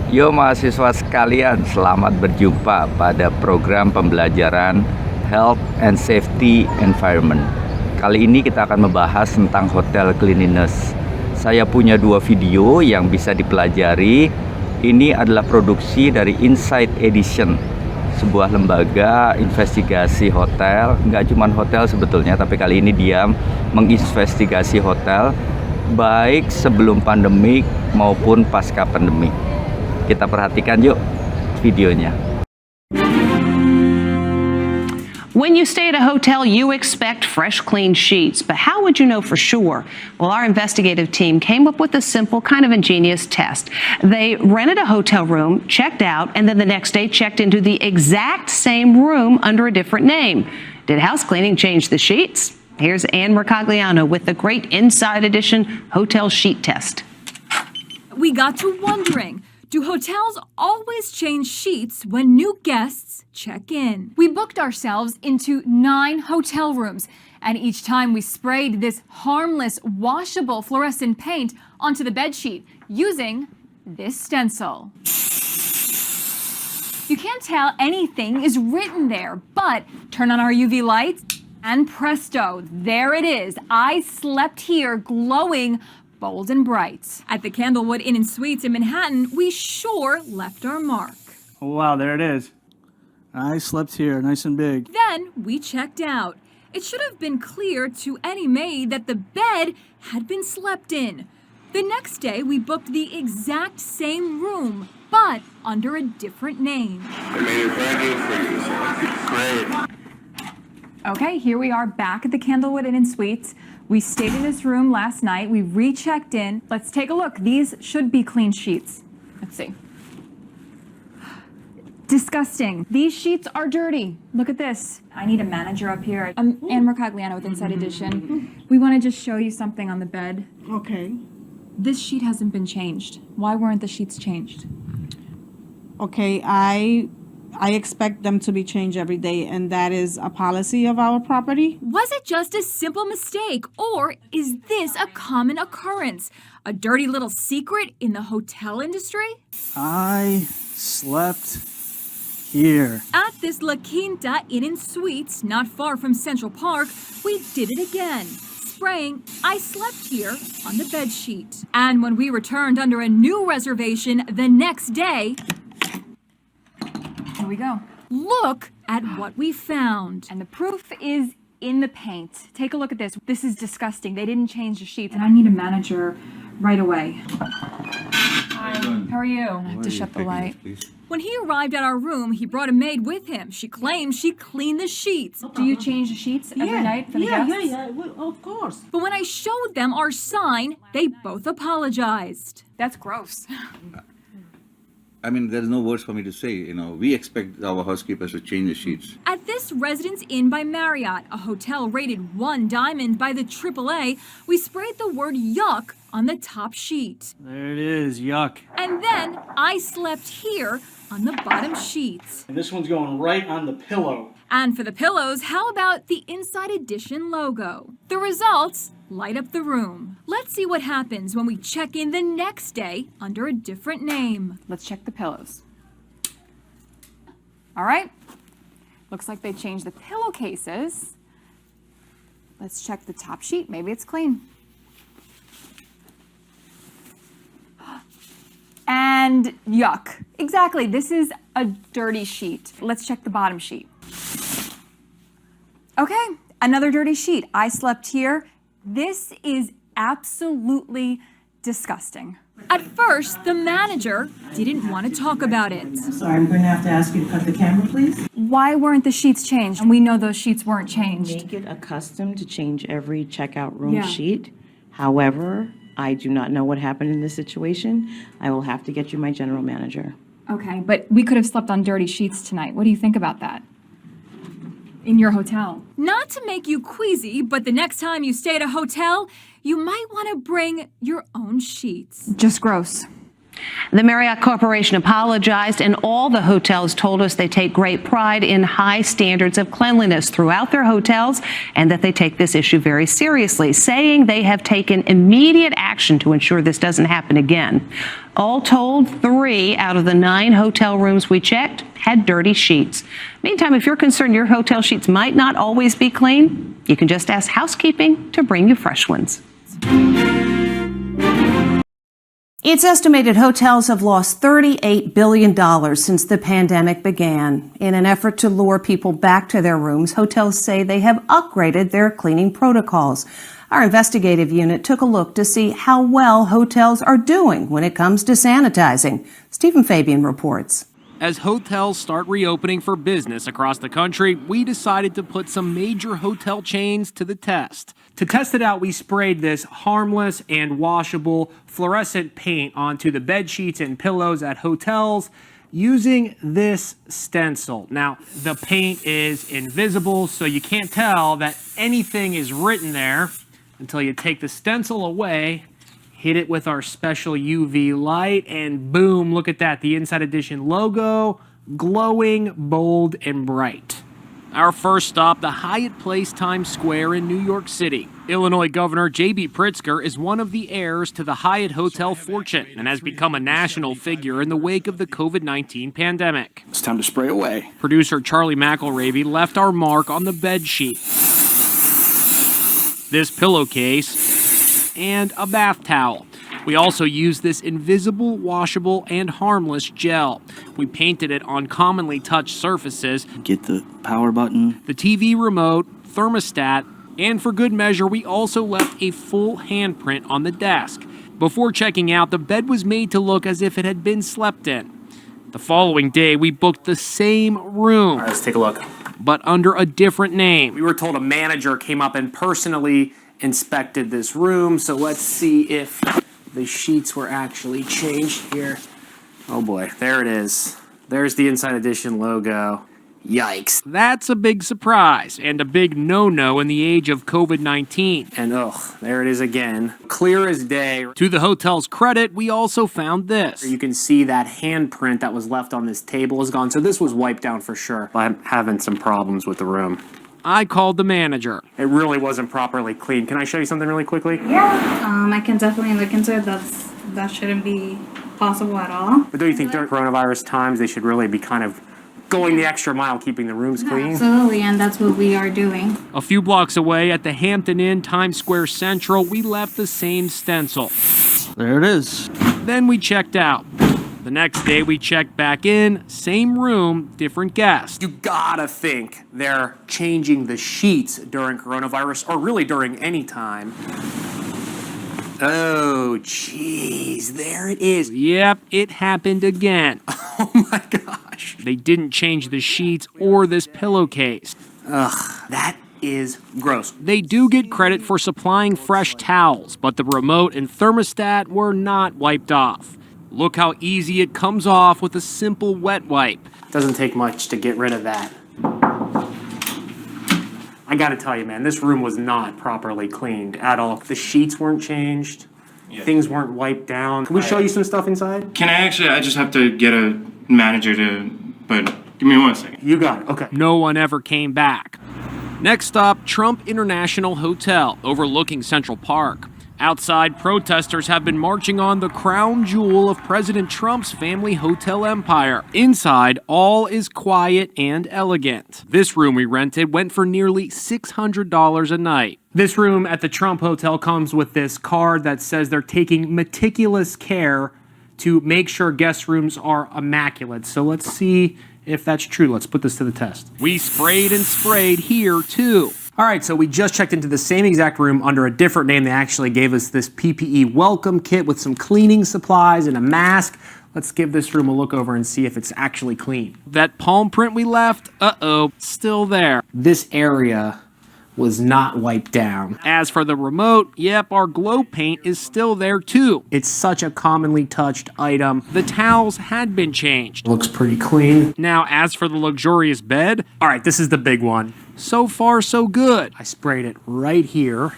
Yo mahasiswa sekalian, selamat berjumpa pada program pembelajaran Health and Safety Environment. Kali ini kita akan membahas tentang Hotel Cleanliness. Saya punya dua video yang bisa dipelajari. Ini adalah produksi dari Insight Edition, sebuah lembaga investigasi hotel. Nggak cuma hotel sebetulnya, tapi kali ini dia menginvestigasi hotel baik sebelum pandemik maupun pasca pandemik. Kita perhatikan yuk videonya. When you stay at a hotel, you expect fresh, clean sheets. But how would you know for sure? Well, our investigative team came up with a simple, kind of ingenious test. They rented a hotel room, checked out, and then the next day checked into the exact same room under a different name. Did house cleaning change the sheets? Here's Anne Mercogliano with the great Inside Edition hotel sheet test. We got to wondering, do hotels always change sheets when new guests check in? We booked ourselves into 9 hotel rooms, and each time we sprayed this harmless, washable fluorescent paint onto the bedsheet using this stencil. You can't tell anything is written there, but turn on our UV lights, and presto, there it is. I slept here, glowing bold and bright. At the Candlewood Inn and Suites in Manhattan, we sure left our mark. Oh, wow, there it is. I slept here, nice and big. Then we checked out. It should have been clear to any maid that the bed had been slept in. The next day, we booked the exact same room, but under a different name. I made it brand new for you, so great. Okay, here we are back at the Candlewood Inn and Suites. We stayed in this room last night. We rechecked in. Let's take a look. These should be clean sheets. Let's see. Disgusting. These sheets are dirty. Look at this. I need a manager up here. I'm Anne Mercogliano with Inside Edition. We want to just show you something on the bed. Okay. This sheet hasn't been changed. Why weren't the sheets changed? Okay, I expect them to be changed every day, and that is a policy of our property. Was it just a simple mistake, or is this a common occurrence? A dirty little secret in the hotel industry? I slept here. At this La Quinta Inn and Suites, not far from Central Park, we did it again, spraying "I slept here" on the bedsheet. And when we returned under a new reservation the next day, here we go. Look at what we found. And the proof is in the paint. Take a look at this. This is disgusting. They didn't change the sheets, and I need a manager right away. How are you? I have to shut the light. When he arrived at our room, he brought a maid with him. She claims she cleaned the sheets. Do you change the sheets every night for the guests? Yeah, well, of course. But when I showed them our sign, they both apologized. That's gross. I mean, there's no words for me to say. We expect our housekeepers to change the sheets. At this Residence Inn by Marriott, a hotel rated 1 diamond by the AAA, we sprayed the word yuck on the top sheet. There it is, yuck. And then I slept here on the bottom sheets. And this one's going right on the pillow. And for the pillows, how about the Inside Edition logo? The results light up the room. Let's see what happens when we check in the next day under a different name. Let's check the pillows. All right. Looks like they changed the pillowcases. Let's check the top sheet. Maybe it's clean. And yuck. Exactly. This is a dirty sheet. Let's check the bottom sheet. Okay, another dirty sheet. I slept here. This is absolutely disgusting. At first, the manager didn't want to talk about it. Sorry, I'm going to have to ask you to cut the camera, please. Why weren't the sheets changed? And we know those sheets weren't changed. Make it a custom to change every checkout room sheet. However, I do not know what happened in this situation. I will have to get you my general manager. Okay, but we could have slept on dirty sheets tonight. What do you think about that? In your hotel. Not to make you queasy, but the next time you stay at a hotel, you might want to bring your own sheets. Just gross. The Marriott Corporation apologized, and all the hotels told us they take great pride in high standards of cleanliness throughout their hotels and that they take this issue very seriously, saying they have taken immediate action to ensure this doesn't happen again. All told, 3 out of the 9 hotel rooms we checked had dirty sheets. Meantime, if you're concerned your hotel sheets might not always be clean, you can just ask housekeeping to bring you fresh ones. It's estimated hotels have lost $38 billion since the pandemic began. In an effort to lure people back to their rooms, hotels say they have upgraded their cleaning protocols. Our investigative unit took a look to see how well hotels are doing when it comes to sanitizing. Stephen Fabian reports. As hotels start reopening for business across the country, we decided to put some major hotel chains to the test. To test it out, we sprayed this harmless and washable fluorescent paint onto the bed sheets and pillows at hotels using this stencil. Now, the paint is invisible, so you can't tell that anything is written there until you take the stencil away, hit it with our special UV light, and boom, look at that, the Inside Edition logo, glowing, bold, and bright. Our first stop, the Hyatt Place Times Square in New York City. Illinois Governor J.B. Pritzker is one of the heirs to the Hyatt Hotel fortune and has become a national figure in the wake of the COVID-19 pandemic. It's time to spray away. Producer Charlie McElravy left our mark on the bed sheet, this pillowcase, and a bath towel. We also used this invisible, washable, and harmless gel. We painted it on commonly touched surfaces. Get the power button, the TV remote, thermostat, and for good measure, we also left a full handprint on the desk. Before checking out, the bed was made to look as if it had been slept in. The following day, we booked the same room. All right, let's take a look. But under a different name. We were told a manager came up and personally inspected this room, so let's see if the sheets were actually changed here. Oh boy, there it is. There's the Inside Edition logo. Yikes. That's a big surprise and a big no-no in the age of COVID-19. And there it is again. Clear as day. To the hotel's credit, we also found this. You can see that handprint that was left on this table is gone, so this was wiped down for sure. I'm having some problems with the room. I called the manager. It really wasn't properly cleaned. Can I show you something really quickly? Yeah, I can definitely look into it. That shouldn't be possible at all. But don't you think during coronavirus times they should really be kind of going the extra mile, keeping the rooms clean? Absolutely, and that's what we are doing. A few blocks away at the Hampton Inn Times Square Central, we left the same stencil. There it is. Then we checked out. The next day we checked back in, same room, different guest. You gotta think they're changing the sheets during coronavirus, or really during any time. Oh, jeez, there it is. Yep, it happened again. Oh my gosh. They didn't change the sheets or this pillowcase. Ugh, that is gross. They do get credit for supplying fresh towels, but the remote and thermostat were not wiped off. Look how easy it comes off with a simple wet wipe. Doesn't take much to get rid of that. I gotta tell you, man, this room was not properly cleaned at all. The sheets weren't changed. Yeah. Things weren't wiped down. Can we show you some stuff inside? Can I just have to get a manager but give me 1 second. You got it, okay. No one ever came back. Next stop, Trump International Hotel, overlooking Central Park. Outside, protesters have been marching on the crown jewel of President Trump's family hotel empire. Inside, all is quiet and elegant. This room we rented went for nearly $600 a night. This room at the Trump Hotel comes with this card that says they're taking meticulous care to make sure guest rooms are immaculate. So let's see if that's true. Let's put this to the test. We sprayed and sprayed here, too. All right, so we just checked into the same exact room under a different name. They actually gave us this PPE welcome kit with some cleaning supplies and a mask. Let's give this room a look over and see if it's actually clean. That palm print we left, still there. This area was not wiped down. As for the remote, yep, our glow paint is still there too. It's such a commonly touched item. The towels had been changed. Looks pretty clean. Now, as for the luxurious bed, all right, this is the big one. So far, so good. I sprayed it right here.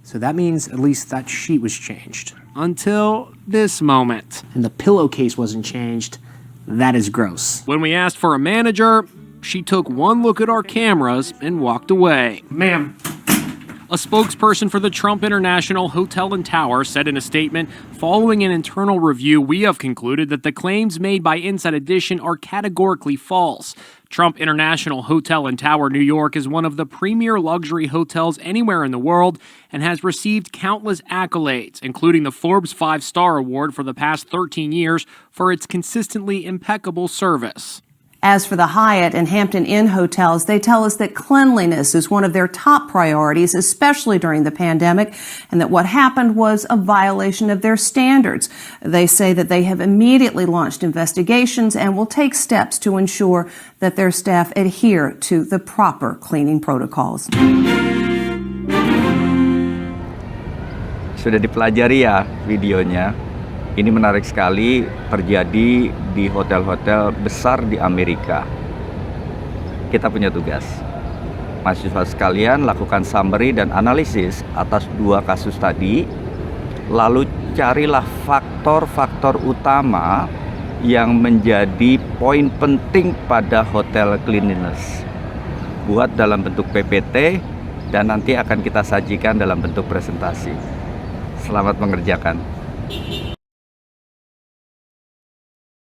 So that means at least that sheet was changed. until this moment. And the pillowcase wasn't changed. That is gross. When we asked for a manager, she took one look at our cameras and walked away. Ma'am. A spokesperson for the Trump International Hotel and Tower said in a statement, following an internal review, we have concluded that the claims made by Inside Edition are categorically false. Trump International Hotel and Tower New York is one of the premier luxury hotels anywhere in the world and has received countless accolades, including the Forbes 5-Star Award for the past 13 years for its consistently impeccable service. As for the Hyatt and Hampton Inn hotels, they tell us that cleanliness is one of their top priorities, especially during the pandemic, and that what happened was a violation of their standards. They say that they have immediately launched investigations and will take steps to ensure that their staff adhere to the proper cleaning protocols. Sudah dipelajari ya videonya. Ini menarik sekali, terjadi di hotel-hotel besar di Amerika. Kita punya tugas. Mahasiswa sekalian, lakukan summary dan analisis atas 2 kasus tadi. Lalu carilah faktor-faktor utama yang menjadi poin penting pada hotel cleanliness. Buat dalam bentuk PPT dan nanti akan kita sajikan dalam bentuk presentasi. Selamat mengerjakan.